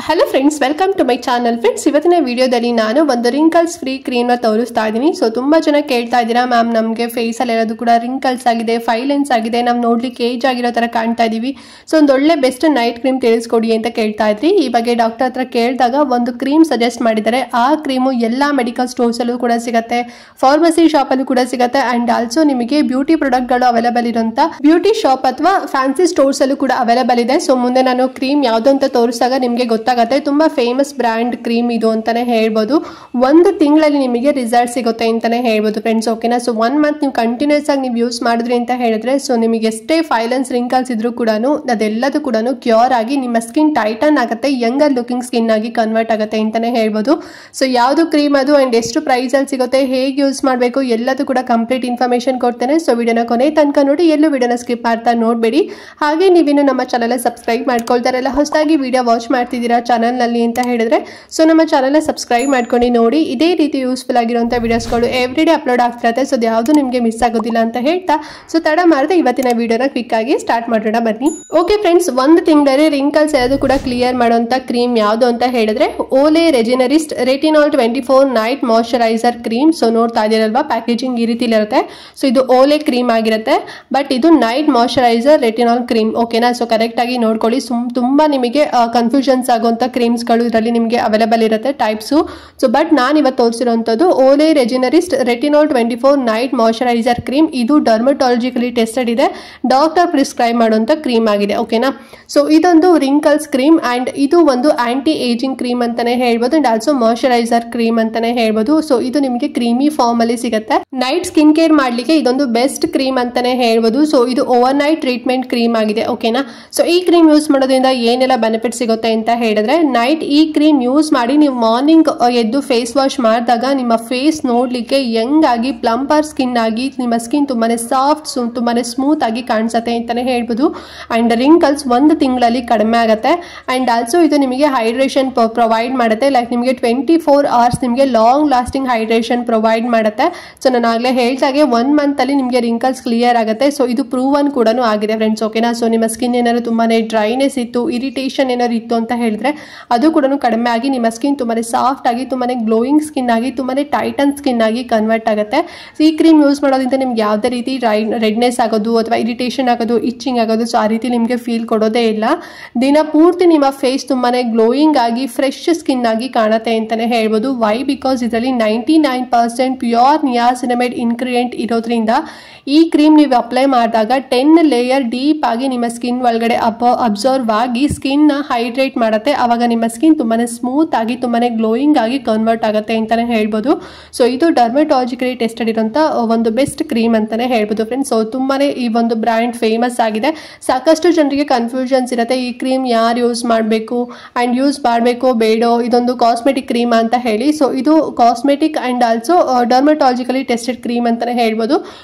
Hello friends, welcome to my channel. Friends, ಇವತ್ತಿನ ವಿಡಿಯೋದಲ್ಲಿ ನಾನು ಒಂದು ರಿಂಕಲ್ಸ್ ಫ್ರೀ ಕ್ರೀಮ್ನ ತೋರಿಸ್ತಾ ಇದ್ದೀನಿ. ಸೊ ತುಂಬ ಜನ ಕೇಳ್ತಾ ಇದ್ದೀರಾ, ಮ್ಯಾಮ್ ನಮಗೆ ಫೇಸಲ್ಲಿ ಎಲ್ಲದು ಕೂಡ ರಿಂಕಲ್ಸ್ ಆಗಿದೆ, ಫೈಲೆನ್ಸ್ ಆಗಿದೆ, ನಾವು ನೋಡ್ಲಿಕ್ಕೆ ಏಜ್ ಆಗಿರೋ ಥರ ಕಾಣ್ತಾ ಇದ್ದೀವಿ. ಸೊ ಒಂದು ಒಳ್ಳೆ ಬೆಸ್ಟ್ ನೈಟ್ ಕ್ರೀಮ್ ತಿಳಿಸ್ಕೊಡಿ ಅಂತ ಕೇಳ್ತಾ ಇದ್ರಿ. ಈ ಬಗ್ಗೆ ಡಾಕ್ಟರ್ ಹತ್ರ ಕೇಳಿದಾಗ ಒಂದು ಕ್ರೀಮ್ ಸಜೆಸ್ಟ್ ಮಾಡಿದ್ದಾರೆ. ಆ ಕ್ರೀಮು ಎಲ್ಲ ಮೆಡಿಕಲ್ ಸ್ಟೋರ್ಸಲ್ಲೂ ಕೂಡ ಸಿಗುತ್ತೆ, ಫಾರ್ಮಸಿ ಶಾಪಲ್ಲೂ ಕೂಡ ಸಿಗುತ್ತೆ, ಆ್ಯಂಡ್ ಆಲ್ಸೋ ನಿಮಗೆ ಬ್ಯೂಟಿ ಪ್ರಾಡಕ್ಟ್ಗಳು ಅವೈಲೇಬಲ್ ಇರೋಂಥ ಬ್ಯೂಟಿ ಶಾಪ್ ಅಥವಾ ಫ್ಯಾನ್ಸಿ ಸ್ಟೋರ್ಸಲ್ಲೂ ಕೂಡ ಅವೈಲೇಬಲ್ ಇದೆ. ಸೊ ಮುಂದೆ ನಾನು ಕ್ರೀಮ್ ಯಾವುದು ಅಂತ ತೋರಿಸಿದಾಗ ನಿಮಗೆ ಗೊತ್ತಾಗುತ್ತೆ. ತುಂಬಾ ಫೇಮಸ್ ಬ್ರ್ಯಾಂಡ್ ಕ್ರೀಮ್ ಇದು ಅಂತಾನೆ ಹೇಳ್ಬೋದು. ಒಂದು ತಿಂಗಳಲ್ಲಿ ನಿಮಗೆ ರಿಸಲ್ಟ್ ಸಿಗುತ್ತೆ ಅಂತಾನೆ ಹೇಳ್ಬೋದು ಫ್ರೆಂಡ್ಸ್. ಓಕೆನಾ? ಸೊ 1 ಮಂತ್ ನೀವು ಕಂಟಿನ್ಯೂಸ್ ಆಗಿ ನೀವು ಯೂಸ್ ಮಾಡಿದ್ರಿ ಅಂತ ಹೇಳಿದ್ರೆ, ಸೊ ನಿಮಗೆ ಎಷ್ಟೇ ಫೈಲೆನ್ಸ್ ರಿಂಕಲ್ಸ್ ಇದ್ರೂ ಕೂಡ ಅದೆಲ್ಲದೂ ಕೂಡ ಕ್ಯೂರ್ ಆಗಿ ನಿಮ್ಮ ಸ್ಕಿನ್ ಟೈಟನ್ ಆಗುತ್ತೆ, ಯಂಗರ್ ಲುಕಿಂಗ್ ಸ್ಕಿನ್ ಆಗಿ ಕನ್ವರ್ಟ್ ಆಗುತ್ತೆ ಅಂತಾನೆ ಹೇಳ್ಬೋದು. ಸೊ ಯಾವುದು ಕ್ರೀಮ್ ಅದು ಅಂಡ್ ಎಷ್ಟು ಪ್ರೈಸ್ ಅಲ್ಲಿ ಸಿಗುತ್ತೆ, ಹೇಗೆ ಯೂಸ್ ಮಾಡಬೇಕು, ಎಲ್ಲದೂ ಕೂಡ ಕಂಪ್ಲೀಟ್ ಇನ್ಫಾರ್ಮೇಶನ್ ಕೊಡ್ತೇನೆ. ಸೊ ವಿಡಿಯೋನ ಕೊನೆ ತನಕ ನೋಡಿ, ಎಲ್ಲೂ ವಿಡಿಯೋನ ಸ್ಕಿಪ್ ಮಾಡ್ತಾ ನೋಡಬೇಡಿ. ಹಾಗೆ ನೀವಿನ್ನು ನಮ್ಮ ಚಾನಲ್ ಸಬ್ಸ್ಕ್ರೈಬ್ ಮಾಡ್ಕೊಳ್ತಾರಲ್ಲ, ಹೊಸದಾಗಿ ವಿಡಿಯೋ ವಾಚ್ ಮಾಡ್ತಿದ್ದೀರಾ ಚಾನಲ್ನಲ್ಲಿ ಅಂತ ಹೇಳಿದ್ರೆ, ಸೊ ನಮ್ಮ ಚಾನಲ್ನ ಸಬ್ಸ್ಕ್ರೈಬ್ ಮಾಡ್ಕೊಂಡು ನೋಡಿ. ಇದೇ ರೀತಿ ಯೂಸ್ಫುಲ್ ಆಗಿರುವಂಥ ವಿಡಿಯೋಸ್ಗಳು ಎವ್ರಿಡೇ ಅಪ್ಲೋಡ್ ಆಗ್ತಿರುತ್ತೆ. ಸೊ ಯಾವುದು ನಿಮಗೆ ಮಿಸ್ ಆಗೋದಿಲ್ಲ ಅಂತ ಹೇಳ್ತಾ, ಸೊ ತಡ ಮಾಡದೆ ಇವತ್ತಿನ ವಿಡಿಯೋನ ಕ್ವಿಕ್ ಆಗಿ ಸ್ಟಾರ್ಟ್ ಮಾಡೋಣ ಬನ್ನಿ. ಓಕೆ ಫ್ರೆಂಡ್ಸ್, ಒಂದು ತಿಂಗಳಲ್ಲಿ ರಿಂಕಲ್ಸ್ ಯಾವುದು ಕೂಡ ಕ್ಲಿಯರ್ ಮಾಡುವಂಥ ಕ್ರೀಮ್ ಯಾವುದು ಅಂತ ಹೇಳಿದ್ರೆ Olay regenerist retinol 24 night moisturiser cream. So ನೋಡ್ತಾ ಇದ್ದೀರಲ್ವಾ, ಪ್ಯಾಕೇಜಿಂಗ್ ಈ ರೀತಿ ಇರುತ್ತೆ. ಸೊ ಇದು ಓಲೆ ಕ್ರೀಮ್ ಆಗಿರುತ್ತೆ, ಬಟ್ ಇದು ನೈಟ್ ಮಾಯಶ್ಚರೈಸರ್ ರೆಟಿನಾಲ್ ಕ್ರೀಮ್. ಓಕೆನಾ? ಸೊ ಕರೆಕ್ಟ್ ಆಗಿ ನೋಡ್ಕೊಳ್ಳಿ. ತುಂಬಾ ನಿಮಗೆ ಕನ್ಫ್ಯೂಷನ್ಸ್ ಆಗುವಂಥ ಕ್ರೀಮ್ಸ್ಗಳು ಇದರಲ್ಲಿ ನಿಮಗೆ ಅವೈಲೇಬಲ್ ಇರುತ್ತೆ ಟೈಪ್ಸು. ಸೊ ಬಟ್ ನಾನು ಇವತ್ತು ತೋರಿಸಿರುವಂಥದ್ದು ಓಲೆ regenerist retinol 24 night moisturiser cream. ಇದು ಡರ್ಮಟಾಲಜಿಕಲಿ ಟೆಸ್ಟೆಡ್ ಇದೆ, ಡಾಕ್ಟರ್ ಪ್ರಿಸ್ಕ್ರೈಬ್ ಮಾಡುವಂಥ ಕ್ರೀಮ್ ಆಗಿದೆ. ಓಕೆನಾ? ಸೊ ಇದೊಂದು ರಿಂಕಲ್ಸ್ ಕ್ರೀಮ್ ಅಂಡ್ ಇದು ಒಂದು ಆಂಟಿ ಏಜಿಂಗ್ ಕ್ರೀಮ್ ಅಂತಾನೆ ಹೇಳ್ಬೋದು, ಅಂಡ್ ಆಲ್ಸೋ ಮಾಯಶ್ಚರೈಸರ್ ಕ್ರೀಮ್ ಅಂತಾನೆ ಹೇಳ್ಬೋದು. ಸೊ ಇದು ನಿಮಗೆ ಕ್ರೀಮಿ ಫಾರ್ಮ್ ಅಲ್ಲಿ ಸಿಗುತ್ತೆ. ನೈಟ್ ಸ್ಕಿನ್ ಕೇರ್ ಮಾಡ್ಲಿಕ್ಕೆ ಇದೊಂದು ಬೆಸ್ಟ್ ಕ್ರೀಮ್ ಅಂತಾನೆ ಹೇಳ್ಬೋದು. ಸೊ ಇದು ಓವರ್ ನೈಟ್ ಟ್ರೀಟ್ಮೆಂಟ್ ಕ್ರೀಮ್ ಆಗಿದೆ. ಓಕೆನಾ? ಸೊ ಈ ಕ್ರೀಮ್ ಯೂಸ್ ಮಾಡೋದ್ರಿಂದ ಏನೆಲ್ಲ ಬೆನಿಫಿಟ್ ಸಿಗುತ್ತೆ ಅಂತ ಹೇಳಿದ್ರೆ, ನೈಟ್ ಈ ಕ್ರೀಮ್ ಯೂಸ್ ಮಾಡಿ ನೀವು ಮಾರ್ನಿಂಗ್ ಎದ್ದು ಫೇಸ್ ವಾಶ್ ಮಾಡಿದಾಗ ನಿಮ್ಮ ಫೇಸ್ ನೋಡ್ಲಿಕ್ಕೆ ಯಂಗ್ ಆಗಿ ಪ್ಲಂಪರ್ ಸ್ಕಿನ್ ಆಗಿ ನಿಮ್ಮ ಸ್ಕಿನ್ ತುಂಬಾನೇ ಸಾಫ್ಟ್, ತುಂಬಾನೇ ಸ್ಮೂತ್ ಆಗಿ ಕಾಣಿಸುತ್ತೆ ಅಂತಾನೆ ಹೇಳ್ಬೋದು. ಅಂಡ್ ರಿಂಕಲ್ಸ್ ಒಂದು ತಿಂಗಳಲ್ಲಿ ಕಡಿಮೆ ಆಗುತ್ತೆ. ಅಂಡ್ ಆಲ್ಸೋ ಇದು ನಿಮಗೆ ಹೈಡ್ರೇಷನ್ ಪ್ರೊವೈಡ್ ಮಾಡುತ್ತೆ. ಲೈಕ್ ನಿಮಗೆ 24 hours ನಿಮಗೆ ಲಾಂಗ್ ಲಾಸ್ಟಿಂಗ್ ಹೈಡ್ರೇಷನ್ ಪ್ರೊವೈಡ್ ಮಾಡುತ್ತೆ. ಸೊ ನಾನು ಆಗಲೇ ಹೇಳ್ದಾಗೆ 1 ಮಂತ್ ಅಲ್ಲಿ ನಿಮಗೆ ರಿಂಕಲ್ಸ್ ಕ್ಲಿಯರ್ ಆಗುತ್ತೆ. ಸೊ ಇದು ಪ್ರೂವನ್ ಕೂಡ ಆಗಿದೆ ಫ್ರೆಂಡ್ಸ್. ಓಕೆನಾ? ಸೊ ನಿಮ್ಮ ಸ್ಕಿನ್ ಏನಾದ್ರು ತುಂಬಾನೇ ಡ್ರೈನೆಸ್ ಇತ್ತು, ಇರಿಟೇಷನ್ ಏನಾದ್ರು ಇತ್ತು ಅಂತ ಹೇಳಿದ್ರೆ ಅದು ಕೂಡ ಕಡಿಮೆ ಆಗಿ ನಿಮ್ಮ ಸ್ಕಿನ್ ತುಂಬಾನೇ ಸಾಫ್ಟ್ ಆಗಿ, ತುಂಬಾನೇ ಗ್ಲೋಯಿಂಗ್ ಸ್ಕಿನ್ ಆಗಿ, ತುಂಬಾನೇ ಟೈಟನ್ ಸ್ಕಿನ್ ಆಗಿ ಕನ್ವರ್ಟ್ ಆಗುತ್ತೆ. ಈ ಕ್ರೀಮ್ ಯೂಸ್ ಮಾಡೋದ್ರಿಂದ ನಿಮ್ಗೆ ಯಾವುದೇ ರೀತಿ ರೆಡ್ನೆಸ್ ಆಗೋದು ಅಥವಾ ಇರಿಟೇಷನ್ ಆಗೋದು, ಇಚ್ಚಿಂಗ್ ಆಗೋದು, ಸೊ ಆ ರೀತಿ ನಿಮಗೆ ಫೀಲ್ ಕೊಡೋದೇ ಇಲ್ಲ. ದಿನ ಪೂರ್ತಿ ನಿಮ್ಮ ಫೇಸ್ ತುಂಬಾನೇ ಗ್ಲೋಯಿಂಗ್ ಆಗಿ ಫ್ರೆಶ್ ಸ್ಕಿನ್ ಆಗಿ ಕಾಣುತ್ತೆ ಅಂತಾನೆ ಹೇಳ್ಬೋದು. ವೈ? ಬಿಕಾಸ್ ಇದರಲ್ಲಿ 99% ಪ್ಯೂರ್ ನಿಯಾಸಿನಮೈಡ್ ಇನ್ಗ್ರೀಡಿಯೆಂಟ್ ಇರೋದ್ರಿಂದ ಈ ಕ್ರೀಮ್ ನೀವು ಅಪ್ಲೈ ಮಾಡಿದಾಗ 10 ಲೇಯರ್ ಡೀಪ್ ಆಗಿ ನಿಮ್ಮ ಸ್ಕಿನ್ ಒಳಗಡೆ ಅಬ್ಸರ್ವ್ ಆಗಿ ಸ್ಕಿನ್ ಹೈಡ್ರೇಟ್ ಮಾಡುತ್ತೆ. ಅವಾಗ ನಿಮ್ಮ ಸ್ಕಿನ್ ತುಂಬಾನೇ ಸ್ಮೂತ್ ಆಗಿ, ತುಂಬಾನೇ ಗ್ಲೋಯಿಂಗ್ ಆಗಿ ಕನ್ವರ್ಟ್ ಆಗುತ್ತೆ ಅಂತಾನೆ ಹೇಳ್ಬೋದು. ಸೊ ಇದು ಡರ್ಮಟಾಲಜಿಕಲಿ ಟೆಸ್ಟೆಡ್ ಇರೋಂಥ ಒಂದು ಬೆಸ್ಟ್ ಕ್ರೀಮ್ ಅಂತಾನೆ ಹೇಳ್ಬೋದು ಫ್ರೆಂಡ್ಸ್. ಸೊ ತುಂಬಾನೇ ಈ ಒಂದು ಬ್ರ್ಯಾಂಡ್ ಫೇಮಸ್ ಆಗಿದೆ. ಸಾಕಷ್ಟು ಜನರಿಗೆ ಕನ್ಫ್ಯೂಷನ್ಸ್ ಇರುತ್ತೆ, ಈ ಕ್ರೀಮ್ ಯಾರು ಯೂಸ್ ಮಾಡಬೇಕು ಅಂಡ್ ಯೂಸ್ ಮಾಡಬೇಕು ಬೇಡೋ, ಇದೊಂದು ಕಾಸ್ಮೆಟಿಕ್ ಕ್ರೀಮ್ ಅಂತ ಹೇಳಿ. ಸೊ ಇದು cosmetic and also dermatologically tested cream ಅಂತಾನೆ ಹೇಳ್ಬೋದು.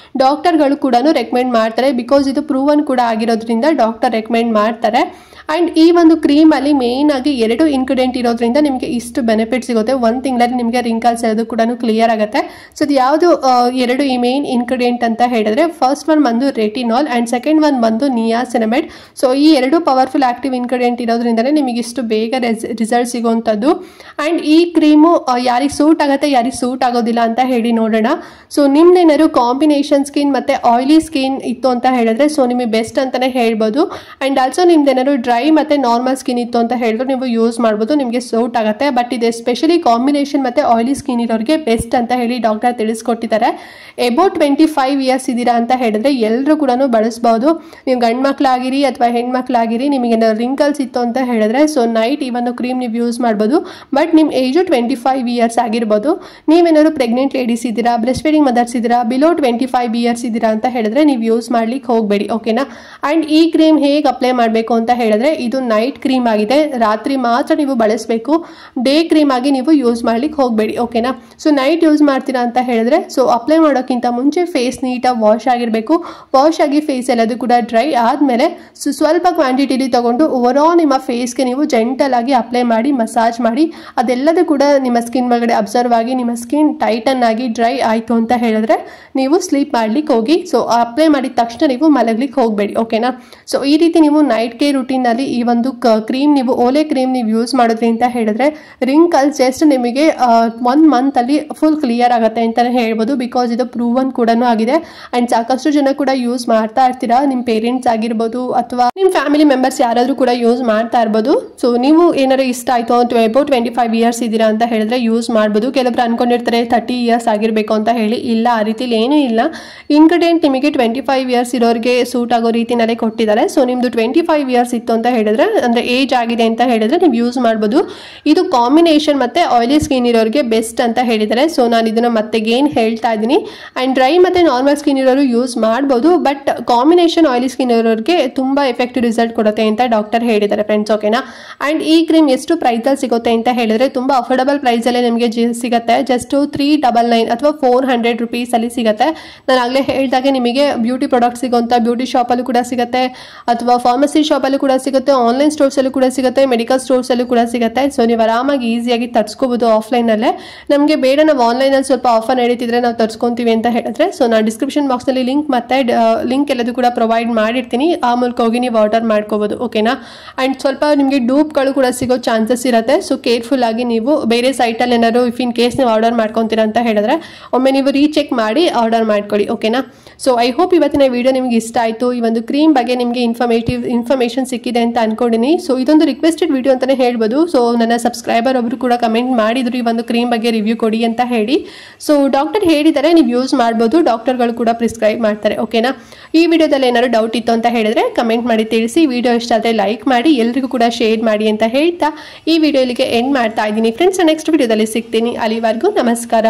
ಡಾಕ್ಟರ್ಗಳು ಕೂಡ ರೆಕಮೆಂಡ್ ಮಾಡ್ತಾರೆ, ಬಿಕಾಸ್ ಇದು ಪ್ರೂವನ್ ಕೂಡ ಆಗಿರೋದ್ರಿಂದ ಡಾಕ್ಟರ್ ರೆಕಮೆಂಡ್ ಮಾಡ್ತಾರೆ. ಅಂಡ್ ಈ ಒಂದು ಕ್ರೀಮ್ ಅಲ್ಲಿ ಮೇನ್ ಆಗಿ 2 ಇಂಗ್ರೀಡಿಯೆಂಟ್ ಇರೋದ್ರಿಂದ ನಿಮಗೆ ಇಷ್ಟು ಬೆನಿಫಿಟ್ ಸಿಗುತ್ತೆ. 1 ತಿಂಗಳಲ್ಲಿ ನಿಮಗೆ ರಿಂಕಲ್ಸ್ ಅದು ಕೂಡ ಕ್ಲಿಯರ್ ಆಗುತ್ತೆ. ಸೊ ಇದು ಯಾವುದು 2 ಈ ಮೇನ್ ಇಂಗ್ರೀಡಿಯೆಂಟ್ ಅಂತ ಹೇಳಿದ್ರೆ, ಫಸ್ಟ್ ಒನ್ ಬಂದು ರೆಟಿನಾಲ್ ಅಂಡ್ ಸೆಕೆಂಡ್ ಒನ್ ಬಂದು ನಿಯಾಸಿನಮೈಡ್. ಸೊ ಈ 2 ಪವರ್ಫುಲ್ ಆಕ್ಟಿವ್ ಇಂಗ್ರೀಡಿಯೆಂಟ್ ಇರೋದ್ರಿಂದನೇ ನಿಮಗೆ ಇಷ್ಟು ಬೇಗ ರಿಸಲ್ಟ್ ಸಿಗುವಂಥದ್ದು. ಅಂಡ್ ಈ ಕ್ರೀಮು ಯಾರಿಗೆ ಸೂಟ್ ಆಗುತ್ತೆ, ಯಾರಿಗೆ ಸೂಟ್ ಆಗೋದಿಲ್ಲ ಅಂತ ಹೇಳಿ ನೋಡೋಣ. ಸೊ ನಿಮ್ದೇನಾದ್ರು ಕಾಂಬಿನೇಷನ್ ಸ್ಕಿನ್ ಮತ್ತೆ ಆಯಿಲಿ ಸ್ಕಿನ್ ಇತ್ತು ಅಂತ ಹೇಳಿದ್ರೆ, ಸೊ ನಿಮಗೆ ಬೆಸ್ಟ್ ಅಂತಾನೆ ಹೇಳ್ಬೋದು. ಅಂಡ್ ಆಲ್ಸೋ ನಿಮ್ದೇನಾದ್ರು ಡ್ರೈ ಮತ್ತೆ ನಾರ್ಮಲ್ ಸ್ಕಿನ್ ಇತ್ತು ಅಂತ ಹೇಳಿದ್ರೆ ನೀವು ಯೂಸ್ ಮಾಡ್ಬೋದು, ನಿಮಗೆ ಸೂಟ್ ಆಗುತ್ತೆ. ಬಟ್ ಇದು ಎಸ್ಪೆಷಲಿ ಕಾಂಬಿನೇಷನ್ ಮತ್ತೆ ಆಯಿಲಿ ಸ್ಕಿನ್ ಇರೋರಿಗೆ ಬೆಸ್ಟ್ ಅಂತ ಹೇಳಿ ಡಾಕ್ಟರ್ ತಿಳಿಸ್ಕೊಟ್ಟಿದ್ದಾರೆ. ಅಬೌಟ್ 25 ಇಯರ್ಸ್ ಇದ್ದೀರಾ ಅಂತ ಹೇಳಿದ್ರೆ ಎಲ್ಲರೂ ಕೂಡ ಬಳಸಬಹುದು. ನೀವು ಗಂಡು ಮಕ್ಕಳಾಗಿರಿ ಅಥವಾ ಹೆಣ್ಮಕ್ಳಾಗಿರಿ, ನಿಮಗೆ ರಿಂಕಲ್ಸ್ ಇತ್ತು ಅಂತ ಹೇಳಿದ್ರೆ ಸೊ ನೈಟ್ ಈ ಒಂದು ಕ್ರೀಮ್ ನೀವು ಯೂಸ್ ಮಾಡ್ಬೋದು. ಬಟ್ ನಿಮ್ಮ ಏಜು 25 ಇಯರ್ಸ್ ಆಗಿರ್ಬೋದು. ನೀವೇನಾದ್ರು ಪ್ರೆಗ್ನೆಂಟ್ ಲೇಡೀಸ್ ಇದ್ದೀರಾ, ಬ್ರೆಸ್ಟ್ ಫೀಡಿಂಗ್ ಮದರ್ಸ್ ಇದ್ದೀರಾ, ಬಿಲೋ 25 ಇಯರ್ಸ್ ಇದ್ದೀರಾ ಅಂತ ಹೇಳಿದ್ರೆ ನೀವು ಯೂಸ್ ಮಾಡ್ಲಿಕ್ಕೆ ಹೋಗಬೇಡಿ. ಓಕೆನಾ? ಅಂಡ್ ಈ ಕ್ರೀಮ್ ಹೇಗೆ ಅಪ್ಲೈ ಮಾಡಬೇಕು ಅಂತ ಹೇಳಿದ್ರೆ, ಇದು ನೈಟ್ ಕ್ರೀಮ್ ಆಗಿದೆ, ರಾತ್ರಿ ಮಾತ್ರ ನೀವು ಬಳಸಬೇಕು. ಡೇ ಕ್ರೀಮ್ ಆಗಿ ನೀವು ಯೂಸ್ ಮಾಡ್ಲಿಕ್ಕೆ ಹೋಗಬೇಡಿ. ಓಕೆನಾ? ಸೊ ನೈಟ್ ಯೂಸ್ ಮಾಡ್ತೀರಾ ಅಂತ ಹೇಳಿದ್ರೆ, ಸೊ ಅಪ್ಲೈ ಮಾಡೋಕ್ಕಿಂತ ಮುಂಚೆ ಫೇಸ್ ನೀಟಾಗಿ ವಾಶ್ ಆಗಿರಬೇಕು. ವಾಶ್ ಆಗಿ ಫೇಸ್ ಎಲ್ಲದು ಕೂಡ ಡ್ರೈ ಆದಮೇಲೆ ಸ್ವಲ್ಪ ಕ್ವಾಂಟಿಟಿಲಿ ತಗೊಂಡು ಓವರ್ ಆಲ್ ನಿಮ್ಮ ಫೇಸ್ಗೆ ನೀವು ಜೆಂಟಲ್ ಆಗಿ ಅಪ್ಲೈ ಮಾಡಿ ಮಸಾಜ್ ಮಾಡಿ, ಅದೆಲ್ಲದೂ ಕೂಡ ನಿಮ್ಮ ಸ್ಕಿನ್ ಒಳಗಡೆ ಅಬ್ಸರ್ವ್ ಆಗಿ ನಿಮ್ಮ ಸ್ಕಿನ್ ಟೈಟನ್ ಆಗಿ ಡ್ರೈ ಆಯಿತು ಅಂತ ಹೇಳಿದ್ರೆ ನೀವು ಸ್ಲೀಪ್ ಮಾಡ್ಲಿಕ್ಕೆ ಹೋಗಿ. ಸೊ ಅಪ್ಲೈ ಮಾಡಿದ ತಕ್ಷಣ ನೀವು ಮಲಗ್ಲಿಕ್ಕೆ ಹೋಗಬೇಡಿ. ಓಕೆನಾ? ಸೊ ಈ ರೀತಿ ನೀವು ನೈಟ್ ಕೇರ್ ರೂಟೀನ್ ಅಲ್ಲಿ ಈ ಒಂದು ಕ್ರೀಮ್ ನೀವು ಓಲೆ ಕ್ರೀಮ್ ನೀವು ಯೂಸ್ ಮಾಡೋದ್ರಿ ಅಂತ ಹೇಳಿದ್ರೆ ರಿಂಕಲ್ಸ್ ಜಸ್ಟ್ ನಿಮಗೆ 1 ಮಂತ್ ಅಲ್ಲಿ ಫುಲ್ ಕ್ಲಿಯರ್ ಆಗುತ್ತೆ ಅಂತಾನೆ ಹೇಳ್ಬೋದು. ಬಿಕಾಸ್ ಇದು ಪ್ರೂವನ್ ಕೂಡ ಆಗಿದೆ ಅಂಡ್ ಸಾಕಷ್ಟು ಜನ ಕೂಡ ಯೂಸ್ ಮಾಡ್ತಾ ಇರ್ತೀರಾ. ನಿಮ್ಮ ಪೇರೆಂಟ್ಸ್ ಆಗಿರ್ಬೋದು ಅಥವಾ ನಿಮ್ಮ ಫ್ಯಾಮಿಲಿ ಮೆಂಬರ್ಸ್ ಯಾರಾದ್ರೂ ಕೂಡ ಯೂಸ್ ಮಾಡ್ತಾ ಇರ್ಬೋದು. ಸೊ ನೀವು ಏನಾದ್ರು ಇಷ್ಟ ಆಯ್ತು ಅಬೌಟ್ 25 ಇಯರ್ಸ್ ಇದ್ದೀರಾ ಅಂತ ಹೇಳಿದ್ರೆ ಯೂಸ್ ಮಾಡ್ಬೋದು. ಕೆಲವೊಬ್ರು ಅನ್ಕೊಂಡಿರ್ತಾರೆ 30 ಇಯರ್ಸ್ ಆಗಿರ್ಬೇಕು ಅಂತ ಹೇಳಿ. ಇಲ್ಲ, ಆ ರೀತಿಲಿ ಏನೂ ಇಲ್ಲ. ಇಂಗ್ರೀಡಿಯೆಂಟ್ ನಿಮಗೆ 25 ಇಯರ್ಸ್ ಇರೋರಿಗೆ ಸೂಟ್ ಆಗೋ ರೀತಿನಲ್ಲೇ ಕೊಟ್ಟಿದ್ದಾರೆ. ಸೊ ನಿಮ್ದು 25 ಇಯರ್ಸ್ ಇತ್ತು ಅಂತ ಹೇಳಿದ್ರೆ ಅಂದ್ರೆ ಏಜ್ ಆಗಿದೆ ಅಂತ ಹೇಳಿದ್ರೆ ನೀವು ಯೂಸ್ ಮಾಡ್ಬೋದು. ಇದು ಕಾಂಬಿನೇಷನ್ ಮತ್ತೆ ಆಯಿಲಿ ಸ್ಕಿನ್ ಇರೋರಿಗೆ ಬೆಸ್ಟ್ ಅಂತ ಹೇಳಿದ್ದಾರೆ. ಸೊ ನಾನು ಇದನ್ನ ಮತ್ತೆ ಗೇನ್ ಹೇಳ್ತಾ ಇದ್ದೀನಿ. ಅಂಡ್ ಡ್ರೈ ಮತ್ತೆ ನಾರ್ಮಲ್ ಸ್ಕಿನ್ ಇರೋರು ಯೂಸ್ ಮಾಡ್ಬೋದು. ಬಟ್ ಕಾಂಬಿನೇಷನ್ ಆಯಿಲಿ ಸ್ಕಿನ್ ಇರೋರಿಗೆ ತುಂಬಾ ಎಫೆಕ್ಟಿವ್ ರಿಸಲ್ಟ್ ಕೊಡುತ್ತೆ ಅಂತ ಡಾಕ್ಟರ್ ಹೇಳಿದ್ದಾರೆ ಫ್ರೆಂಡ್ಸ್. ಓಕೆನಾ. ಅಂಡ್ ಈ ಕ್ರೀಮ್ ಎಷ್ಟು ಪ್ರೈಸ್ ಅಲ್ಲಿ ಸಿಗುತ್ತೆ ಅಂತ ಹೇಳಿದ್ರೆ ತುಂಬಾ ಅಫೋರ್ಡಬಲ್ ಪ್ರೈಸ್ ಅಲ್ಲೇ ನಿಮಗೆ ಸಿಗುತ್ತೆ. ಜಸ್ಟ್ 399 ಅಥವಾ 400 ರುಪೀಸ್ ಅಲ್ಲಿ ಸಿಗುತ್ತೆ. ನಾನು ಆಗ್ಲೇ ಹೇಳಿದಾಗೆ ನಿಮಗೆ ಬ್ಯೂಟಿ ಪ್ರಾಡಕ್ಟ್ ಸಿಗೋಂತ ಬ್ಯೂಟಿ ಶಾಪ್ ಅಲ್ಲೂ ಕೂಡ ಸಿಗುತ್ತೆ ಅಥವಾ ಫಾರ್ಮಸಿ ಶಾಪ್ ಅಲ್ಲೂ ಕೂಡ ಸಿಗುತ್ತೆ, ಆನ್ಲೈನ್ ಸ್ಟೋರ್ಸ್ ಅಲ್ಲೂ ಕೂಡ ಸಿಗುತ್ತೆ, ಮೆಡಿಕಲ್ ಸ್ಟೋರ್ಸ್ ಅಲ್ಲೂ ಕೂಡ ಸಿಗುತ್ತೆ. ಸೊ ನೀವು ಆರಾಮಾಗಿ ಈಸಿಯಾಗಿ ತರಿಸ್ಕೋಬಹುದು ಆಫ್ಲೈನ್ ಅಲ್ಲೇ. ನಮಗೆ ಬೇಡ ನಾವು ಆನ್ಲೈನ್ ಅಲ್ಲಿ ಸ್ವಲ್ಪ ಆಫರ್ ನಡೀತಿದ್ರೆ ನಾವು ತರಿಸ್ಕೊಂತೀವಿ ಅಂತ ಹೇಳಿದ್ರೆ ಸೊ ನಾನು ಡಿಸ್ಕ್ರಿಪ್ಷನ್ ಬಾಕ್ಸ್ ನಲ್ಲಿ ಲಿಂಕ್ ಎಲ್ಲದೂ ಕೂಡ ಪ್ರೊವೈಡ್ ಮಾಡಿರ್ತೀನಿ. ಆ ಮೂಲಕ ಹೋಗಿ ನೀವು ಆರ್ಡರ್ ಮಾಡ್ಕೋಬಹುದು. ಓಕೆನಾ. ಅಂಡ್ ಸ್ವಲ್ಪ ನಿಮಗೆ ಡೂಪ್ಗಳು ಕೂಡ ಸಿಗೋ ಚಾನ್ಸಸ್ ಇರುತ್ತೆ. ಸೊ ಕೇರ್ಫುಲ್ ಆಗಿ ನೀವು ಬೇರೆ ಸೈಟ್ ಅಲ್ಲಿ ಏನಾದ್ರು ಇಫ್ ಇನ್ ಕೇಸ್ ನೀವು ಆರ್ಡರ್ ಮಾಡ್ಕೊಂತೀರಾ ಅಂತ ಹೇಳಿದ್ರೆ ಒಮ್ಮೆ ನೀವು ರೀಚೆಕ್ ಮಾಡಿ ಆರ್ಡರ್ ಮಾಡ್ಕೊಳ್ಳಿ. ಓಕೆನಾ. ಸೊ ಐ ಹೋಪ್ ಇವತ್ತಿನ ವಿಡಿಯೋ ನಿಮ್ಗೆ ಇಷ್ಟ ಆಯ್ತು. ಈ ಒಂದು ಕ್ರೀಮ್ ಬಗ್ಗೆ ನಿಮಗೆ ಇನ್ಫಾರ್ಮೇಶನ್ ಸಿಕ್ಕಿದೆ ಅಂತ ಅನ್ಕೊಂಡಿನಿ. ಸೊ ಇದೊಂದು ರಿಕ್ವೆಸ್ಟೆಡ್ ವಿಡಿಯೋ ಅಂತಾನೆ ಹೇಳ್ಬೋದು. ಸೊ ನನ್ನ ಸಬ್ಸ್ಕ್ರೈಬರ್ ಒಬ್ರು ಕೂಡ ಕಮೆಂಟ್ ಮಾಡಿದ್ರು ಈ ಒಂದು ಕ್ರೀಮ್ ಬಗ್ಗೆ ರಿವ್ಯೂ ಕೊಡಿ ಅಂತ ಹೇಳಿ. ಸೊ ಡಾಕ್ಟರ್ ಹೇಳಿದ್ದಾರೆ ನೀವು ಯೂಸ್ ಮಾಡ್ಬೋದು, ಡಾಕ್ಟರ್ಗಳು ಕೂಡ ಪ್ರಿಸ್ಕ್ರೈಬ್ ಮಾಡ್ತಾರೆ. ಓಕೆನಾ. ಈ ವಿಡಿಯೋದಲ್ಲಿ ಏನಾದ್ರು ಡೌಟ್ ಇತ್ತು ಅಂತ ಹೇಳಿದ್ರೆ ಕಮೆಂಟ್ ಮಾಡಿ ತಿಳಿಸಿ. ವಿಡಿಯೋ ಇಷ್ಟ ಆದರೆ ಲೈಕ್ ಮಾಡಿ, ಎಲ್ರಿಗೂ ಕೂಡ ಶೇರ್ ಮಾಡಿ ಅಂತ ಹೇಳ್ತಾ ಈ ವಿಡಿಯೋ ಇಲ್ಲಿಗೆ ಎಂಡ್ ಮಾಡ್ತಾ ಇದ್ದೀನಿ ಫ್ರೆಂಡ್ಸ್. ನೆಕ್ಸ್ಟ್ ವಿಡಿಯೋದಲ್ಲಿ ಸಿಗ್ತೀನಿ. ಅಲ್ಲಿವರೆಗೂ ನಮಸ್ಕಾರ.